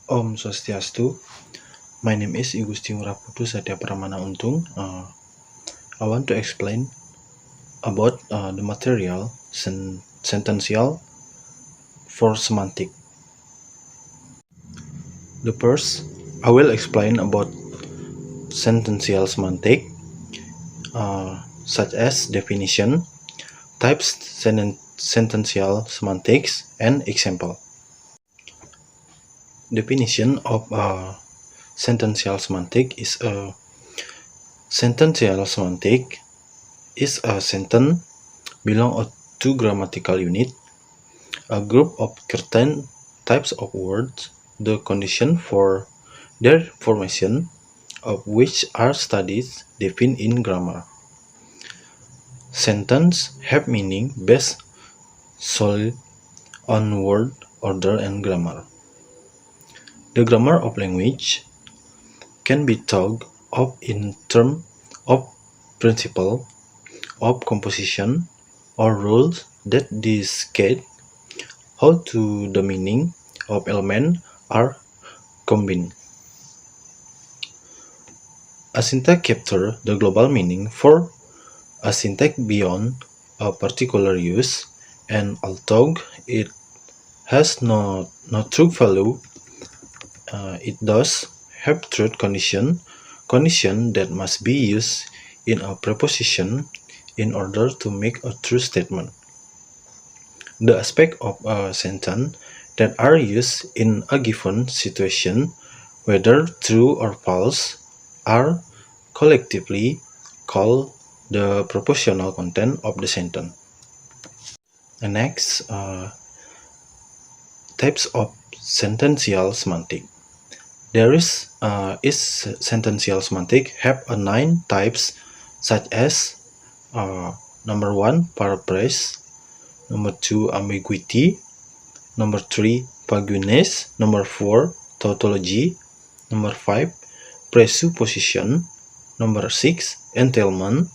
Om Swastiastu. My name is Igusti Nguraputu Satya Pramana Untung. I want to explain about the material Sentential for semantic. The first, I will explain about sentential semantic, such as definition, types, sentential semantics, and example. Definition of sentential semantic is a sentential semantic is a sentence belong to grammatical unit, a group of certain types of words, the condition for their formation of which are studied defined in grammar. Sentences have meaning based solely on word order and grammar. The grammar of language can be thought of in terms of principle of composition or rules that describe how the meaning of elements are combined. A syntax captures the global meaning for a syntax beyond a particular use, and although it has no true value, it does have truth condition that must be used in a preposition in order to make a true statement. The aspects of a sentence that are used in a given situation, whether true or false, are collectively called the propositional content of the sentence. The next, types of sentential semantic. There is sentential semantic have 9 types, such as number 1, paraphrase, number 2, ambiguity, number 3, vagueness, number 4, tautology, number 5, presupposition, number 6, entailment,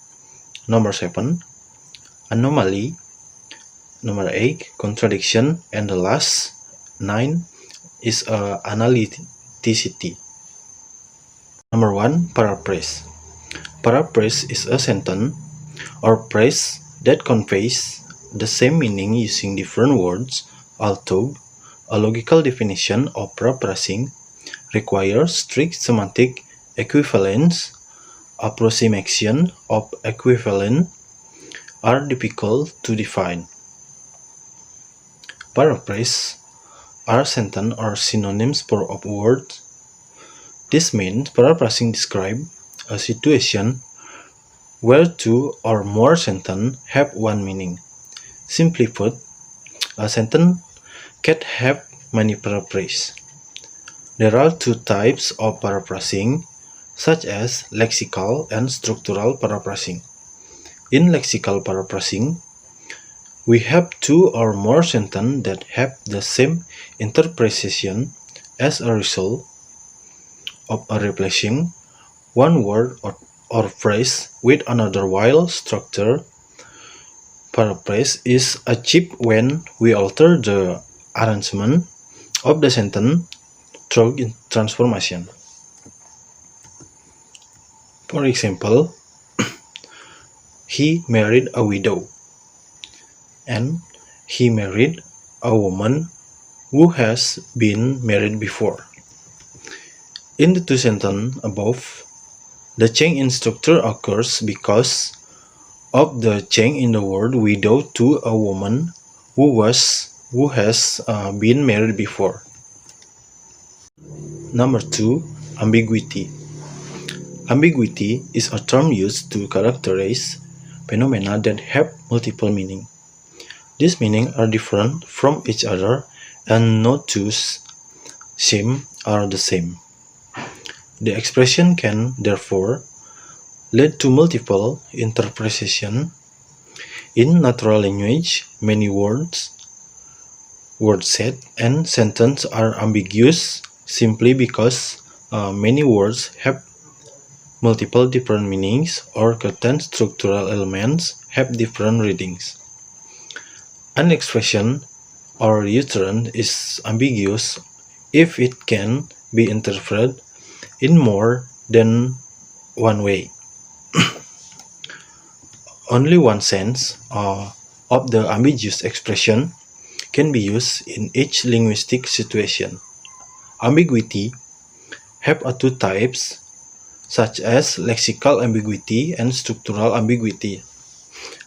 number 7, anomaly, number 8, contradiction, and the last 9 is analyticity. Number 1, paraphrase. Paraphrase is a sentence or phrase that conveys the same meaning using different words, although a logical definition of paraphrasing requires strict semantic equivalence. Approximation of equivalence are difficult to define. Paraphrase are sentences or synonyms for of words. This means paraphrasing describes a situation where 2 or more sentences have one meaning. Simply put, a sentence can have many paraphrases. There are 2 types of paraphrasing, such as lexical and structural paraphrasing. In lexical paraphrasing, we have 2 or more sentences that have the same interpretation as a result of a replacing one word or phrase with another, while structured paraphrase is achieved when we alter the arrangement of the sentence through transformation. For example, he married a widow, and he married a woman who has been married before. In the 2 sentences above, the change in structure occurs because of the change in the word widow to a woman who has been married before. Number 2, ambiguity. Ambiguity is a term used to characterize phenomena that have multiple meanings. These meanings are different from each other, and no 2 same are the same. The expression can, therefore, lead to multiple interpretations. In natural language, many words, word set, and sentences are ambiguous simply because many words have multiple different meanings, or certain structural elements have different readings. An expression or utterance is ambiguous if it can be interpreted in more than one way. Only one sense of the ambiguous expression can be used in each linguistic situation. Ambiguity have two types, such as lexical ambiguity and structural ambiguity.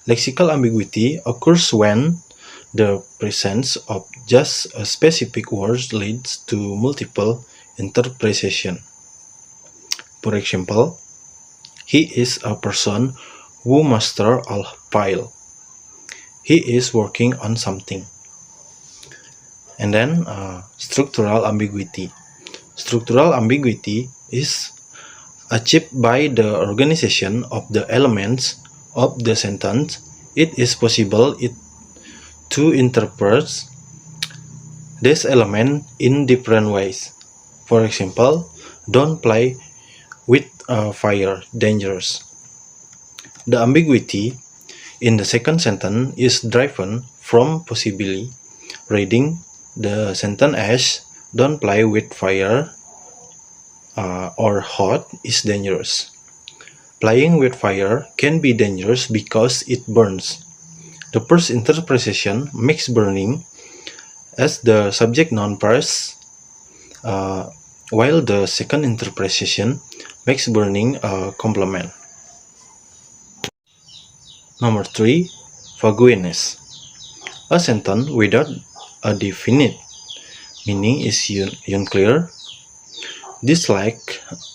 Lexical ambiguity occurs when the presence of just a specific word leads to multiple interpretations. For example, he is a person who masters a file. He is working on something. And then structural ambiguity. Structural ambiguity is achieved by the organization of the elements of the sentence. It is possible to interpret this element in different ways. For example, don't play with fire, dangerous. The ambiguity in the second sentence is driven from possibly reading the sentence as don't play with fire or hot is dangerous. Playing with fire can be dangerous because it burns. The first interpretation makes burning as the subject noun phrase, while the second interpretation makes burning a complement. Number 3. Vagueness. A sentence without a definite meaning is unclear. This lack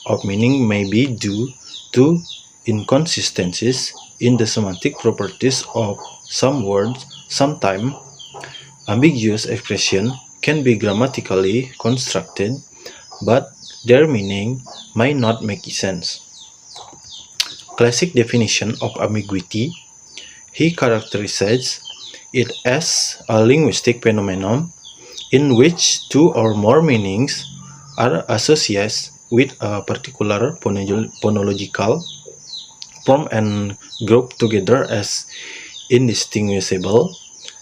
of meaning may be due to inconsistencies in the semantic properties of some words. Sometimes, ambiguous expressions can be grammatically constructed, but their meaning might not make sense. Classic definition of ambiguity: he characterizes it as a linguistic phenomenon in which two or more meanings are associated with a particular phonological form and grouped together as indistinguishable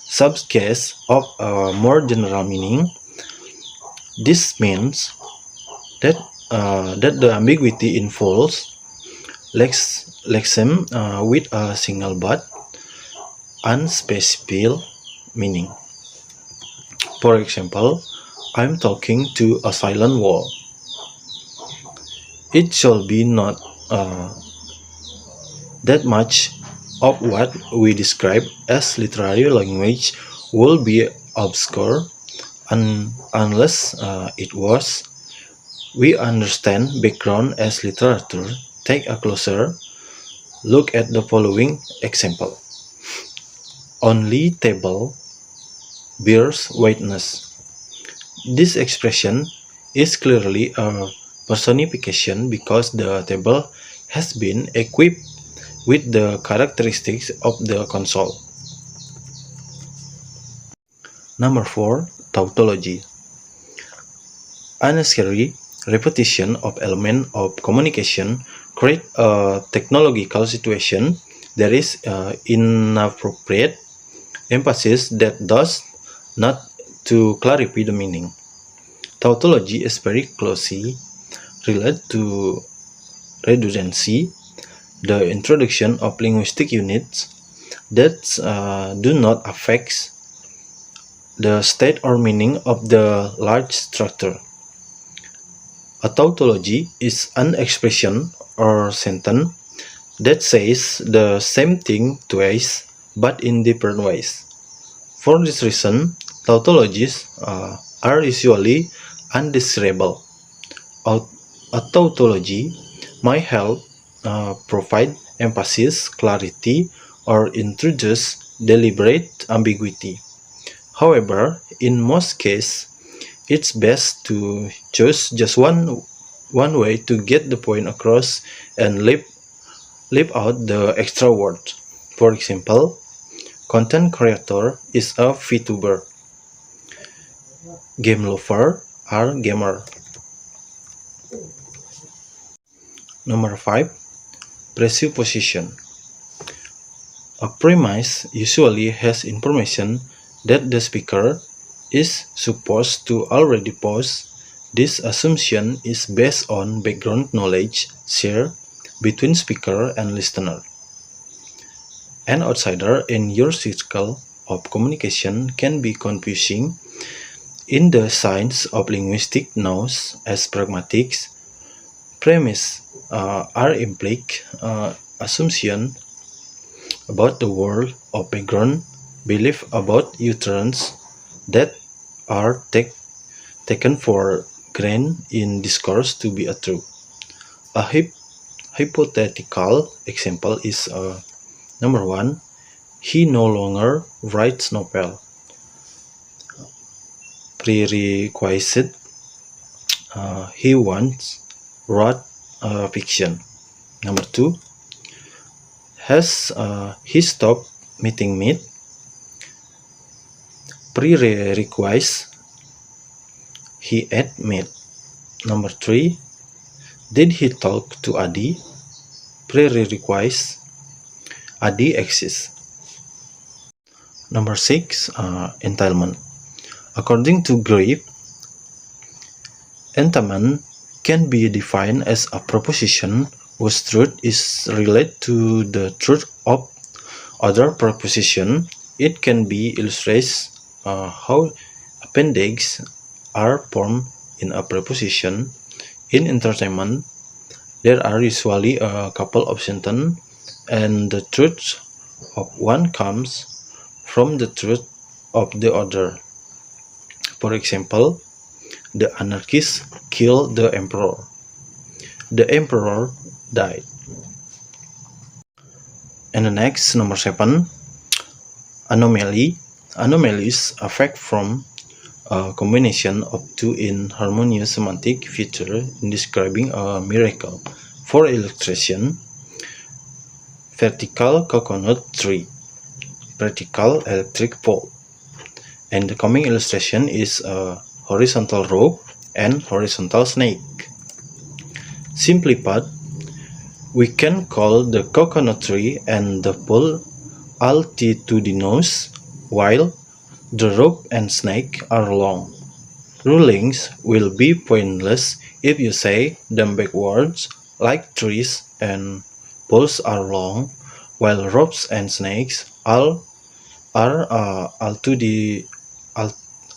subcases of a more general meaning. This means that the ambiguity involves lexeme with a single but unspecified meaning. For example, I'm talking to a silent wall. It shall be not that much of what we describe as literary language will be obscure unless it was. We understand background as literature. Take a closer look at the following example. Only table bears witness. This expression is clearly a personification because the table has been equipped with the characteristics of the console. Number 4. Tautology. Unnecessary repetition of elements of communication create a technological situation. There is inappropriate emphasis that does not to clarify the meaning. Tautology is very closely related to redundancy, the introduction of linguistic units that do not affect the state or meaning of the large structure. A tautology is an expression or sentence that says the same thing twice but in different ways. For this reason, tautologies are usually undesirable. A tautology might help provide emphasis, clarity, or introduce deliberate ambiguity. However, in most cases, it's best to choose just one way to get the point across and leave out the extra words. For example, content creator is a VTuber. Game lover are gamer. Number 5. Presupposition. A premise usually has information that the speaker is supposed to already possess. This assumption is based on background knowledge shared between speaker and listener. An outsider in your circle of communication can be confusing. In the science of linguistics known as pragmatics, premise are implied assumptions about the world of background belief about utterance that are taken for granted in discourse to be a true. A hypothetical example is number one, he no longer writes novel. Prerequisite, he once wrote fiction. Number two, has he stopped meeting meat? Prerequisite, he ate meat. Number three, did he talk to Adi? Prerequisite, Adi exists. Number six, entailment. According to Grieve, entailment can be defined as a proposition whose truth is related to the truth of other proposition. It can be illustrated how appendixes are formed in a proposition. In entertainment, there are usually a couple of sentences, and the truth of one comes from the truth of the other. For example, the anarchists killed the emperor. The emperor died. And the next, number 7, anomaly. Anomaly is a fact from a combination of two inharmonious semantic features in describing a miracle. For illustration, vertical coconut tree, vertical electric pole. And the coming illustration is a horizontal rope and horizontal snake. Simply put, we can call the coconut tree and the pole altitudinous, while the rope and snake are long. Rulings will be pointless if you say them backwards, like trees and poles are long, while ropes and snakes are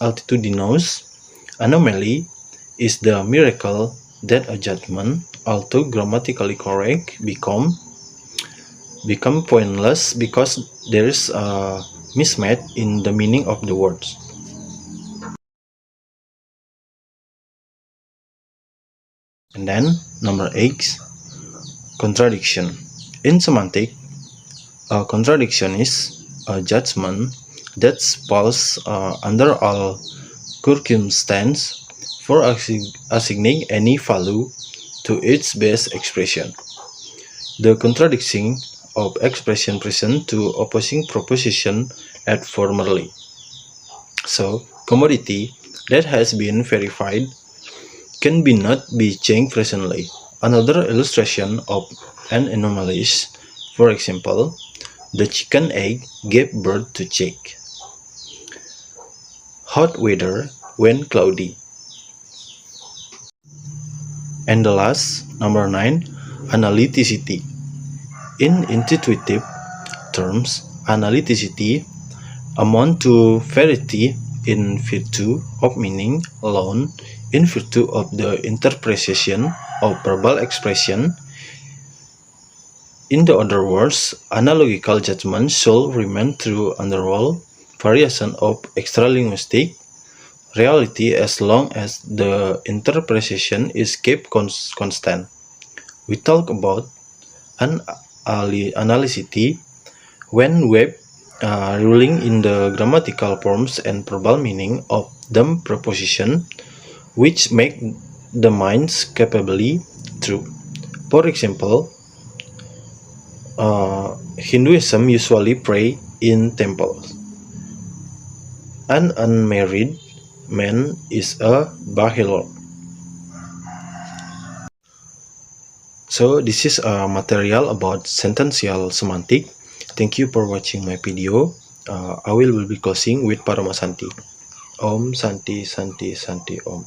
altitudinous. Anomaly is the miracle that a judgment, although grammatically correct, become pointless because there is a mismatch in the meaning of the words. And then number 8, contradiction. In semantics, a contradiction is a judgment that falls under all circumstances for assigning any value to its base expression. The contradiction of expression present to opposing proposition at formerly. So, commodity that has been verified can be not be changed presently. Another illustration of an anomaly is, for example, the chicken egg gave birth to chick. Hot weather when cloudy. And the last, number 9, analyticity. In intuitive terms, analyticity amounts to verity in virtue of meaning alone, in virtue of the interpretation of verbal expression. In the other words, analogical judgment should remain true under all variation of extralinguistic reality as long as the interpretation is kept constant. We talk about analyticity when web ruling in the grammatical forms and verbal meaning of them proposition, which make the minds capably true. For example, Hinduism usually pray in temples. An unmarried man is a bachelor. So this is a material about sentential semantic. Thank you for watching my video. I will be closing with Paramasanti. Om Santi Santi Santi Om.